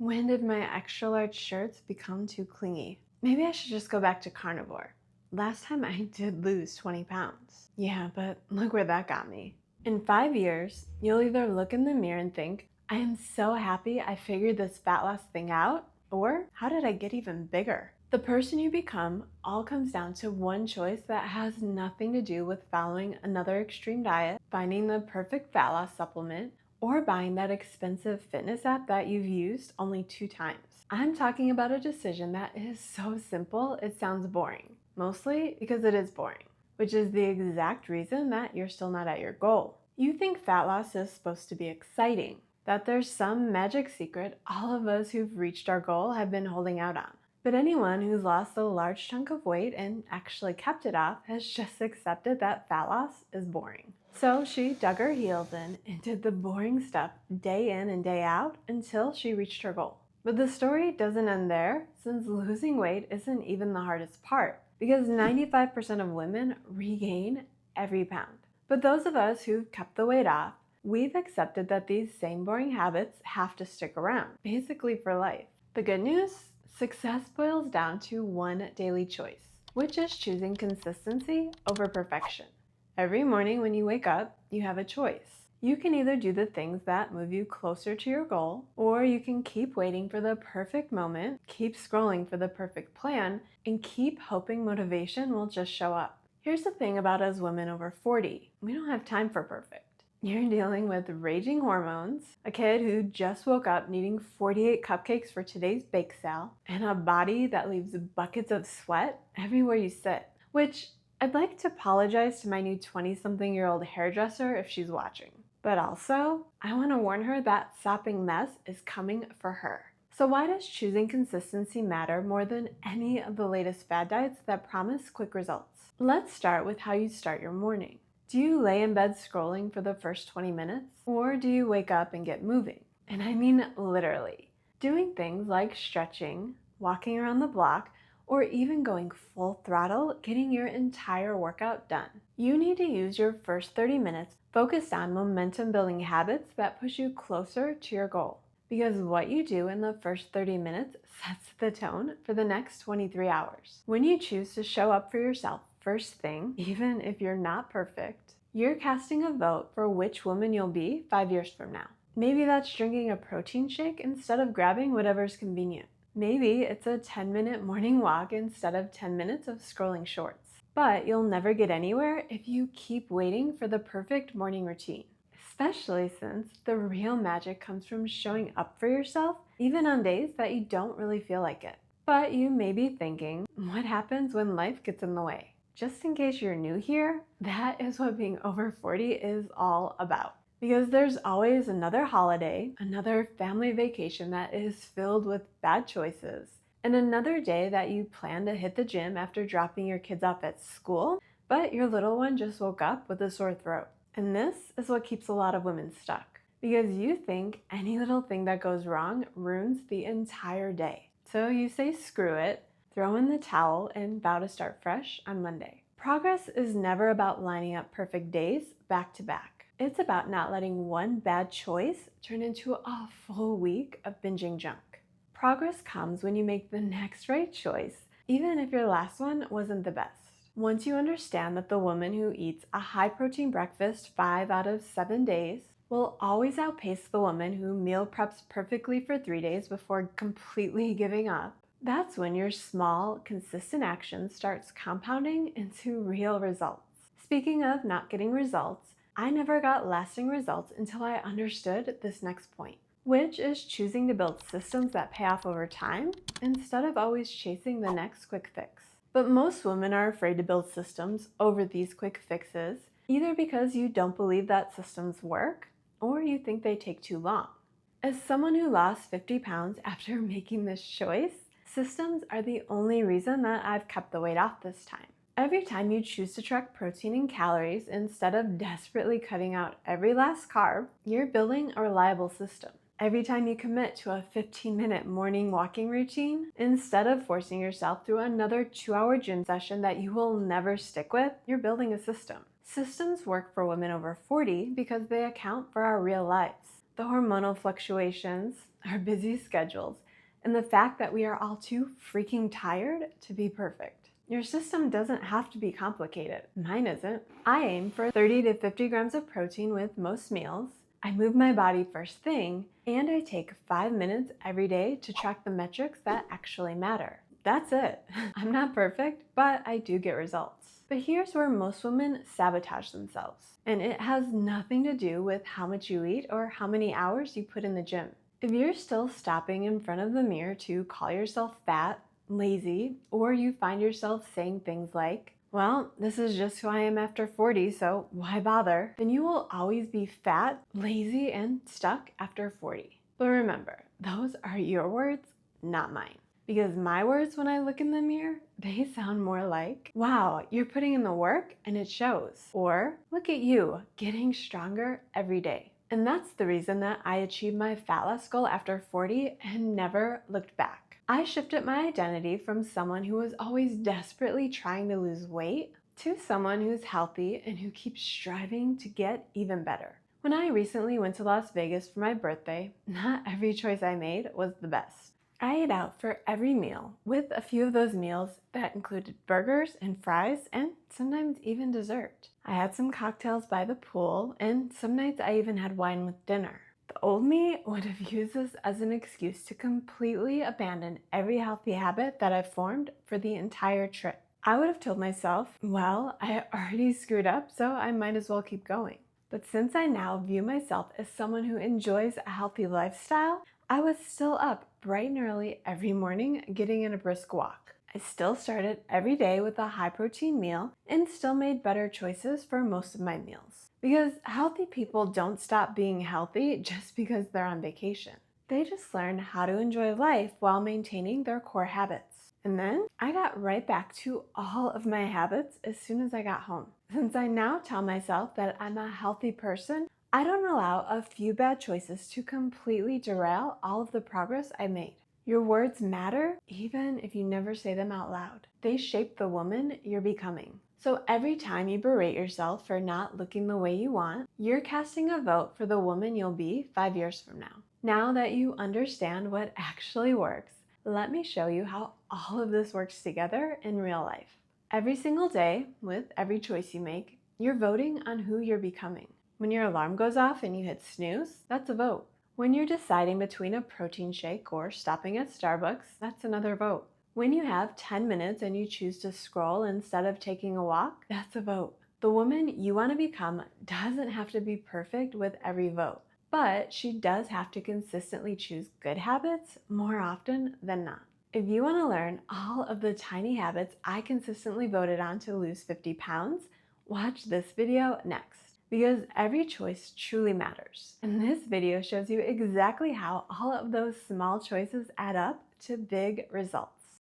When did my extra large shirts become too clingy? Maybe I should just go back to carnivore. Last time I did lose 20 pounds. Yeah, but look where that got me. In 5 years, you'll either look in the mirror and think, I am so happy I figured this fat loss thing out, or how did I get even bigger? The person you become all comes down to one choice that has nothing to do with following another extreme diet, finding the perfect fat loss supplement, or buying that expensive fitness app that you've used only 2 times. I'm talking about a decision that is so simple it sounds boring, mostly because it is boring, which is the exact reason that you're still not at your goal. You think fat loss is supposed to be exciting, that there's some magic secret all of us who've reached our goal have been holding out on. But anyone who's lost a large chunk of weight and actually kept it off has just accepted that fat loss is boring. So she dug her heels in and did the boring stuff day in and day out until she reached her goal. But the story doesn't end there, since losing weight isn't even the hardest part, because 95% of women regain every pound. But those of us who've kept the weight off, we've accepted that these same boring habits have to stick around, basically for life. The good news? Success boils down to one daily choice, which is choosing consistency over perfection. Every morning when you wake up, you have a choice. You can either do the things that move you closer to your goal, or you can keep waiting for the perfect moment, keep scrolling for the perfect plan, and keep hoping motivation will just show up. Here's the thing about us women over 40, we don't have time for perfect. You're dealing with raging hormones, a kid who just woke up needing 48 cupcakes for today's bake sale, and a body that leaves buckets of sweat everywhere you sit. Which, I'd like to apologize to my new 20-something-year-old hairdresser if she's watching. But also, I want to warn her that sopping mess is coming for her. So why does choosing consistency matter more than any of the latest fad diets that promise quick results? Let's start with how you start your morning. Do you lay in bed scrolling for the first 20 minutes? Or do you wake up and get moving? And I mean literally. Doing things like stretching, walking around the block, or even going full throttle, getting your entire workout done. You need to use your first 30 minutes focused on momentum building habits that push you closer to your goal. Because what you do in the first 30 minutes sets the tone for the next 23 hours. When you choose to show up for yourself first thing, even if you're not perfect, you're casting a vote for which woman you'll be 5 years from now. Maybe that's drinking a protein shake instead of grabbing whatever's convenient. Maybe it's a 10-minute morning walk instead of 10 minutes of scrolling shorts. But you'll never get anywhere if you keep waiting for the perfect morning routine. Especially since the real magic comes from showing up for yourself even on days that you don't really feel like it. But you may be thinking, what happens when life gets in the way? Just in case you're new here, that is what being over 40 is all about. Because there's always another holiday, another family vacation that is filled with bad choices, and another day that you plan to hit the gym after dropping your kids off at school, but your little one just woke up with a sore throat. And this is what keeps a lot of women stuck, because you think any little thing that goes wrong ruins the entire day. So you say screw it, throw in the towel, and vow to start fresh on Monday. Progress is never about lining up perfect days back to back. It's about not letting one bad choice turn into a full week of binging junk. Progress comes when you make the next right choice, even if your last one wasn't the best. Once you understand that the woman who eats a high-protein breakfast 5 out of 7 days will always outpace the woman who meal preps perfectly for 3 days before completely giving up, that's when your small, consistent action starts compounding into real results. Speaking of not getting results, I never got lasting results until I understood this next point, which is choosing to build systems that pay off over time instead of always chasing the next quick fix. But most women are afraid to build systems over these quick fixes, either because you don't believe that systems work, or you think they take too long. As someone who lost 50 pounds after making this choice, systems are the only reason that I've kept the weight off this time. Every time you choose to track protein and calories instead of desperately cutting out every last carb, you're building a reliable system. Every time you commit to a 15-minute morning walking routine, instead of forcing yourself through another 2-hour gym session that you will never stick with, you're building a system. Systems work for women over 40 because they account for our real lives. the hormonal fluctuations, our busy schedules, and the fact that we are all too freaking tired to be perfect. Your system doesn't have to be complicated. Mine isn't. I aim for 30 to 50 grams of protein with most meals. I move my body first thing, and I take 5 minutes every day to track the metrics that actually matter. That's it. I'm not perfect, but I do get results. But here's where most women sabotage themselves. And it has nothing to do with how much you eat or how many hours you put in the gym. If you're still stopping in front of the mirror to call yourself fat, lazy, or you find yourself saying things like, well, this is just who I am after 40, so why bother? Then you will always be fat, lazy, and stuck after 40. But remember, those are your words, not mine. Because my words when I look in the mirror, they sound more like, wow, you're putting in the work and it shows. Or, look at you, getting stronger every day. And that's the reason that I achieved my fat loss goal after 40 and never looked back. I shifted my identity from someone who was always desperately trying to lose weight to someone who's healthy and who keeps striving to get even better. When I recently went to Las Vegas for my birthday, not every choice I made was the best. I ate out for every meal, with a few of those meals that included burgers and fries and sometimes even dessert. I had some cocktails by the pool, and some nights I even had wine with dinner. The old me would have used this as an excuse to completely abandon every healthy habit that I've formed for the entire trip. I would have told myself, well, I already screwed up, so I might as well keep going. But since I now view myself as someone who enjoys a healthy lifestyle, I was still up bright and early every morning getting in a brisk walk. I still started every day with a high-protein meal and still made better choices for most of my meals. Because healthy people don't stop being healthy just because they're on vacation. They just learn how to enjoy life while maintaining their core habits. And then I got right back to all of my habits as soon as I got home. Since I now tell myself that I'm a healthy person, I don't allow a few bad choices to completely derail all of the progress I made. Your words matter even if you never say them out loud. They shape the woman you're becoming. So every time you berate yourself for not looking the way you want, you're casting a vote for the woman you'll be 5 years from now. Now that you understand what actually works, let me show you how all of this works together in real life. Every single day, with every choice you make, you're voting on who you're becoming. When your alarm goes off and you hit snooze, that's a vote. When you're deciding between a protein shake or stopping at Starbucks, that's another vote. When you have 10 minutes and you choose to scroll instead of taking a walk, that's a vote. The woman you want to become doesn't have to be perfect with every vote, but she does have to consistently choose good habits more often than not. If you want to learn all of the tiny habits I consistently voted on to lose 50 pounds, watch this video next. Because every choice truly matters. And this video shows you exactly how all of those small choices add up to big results.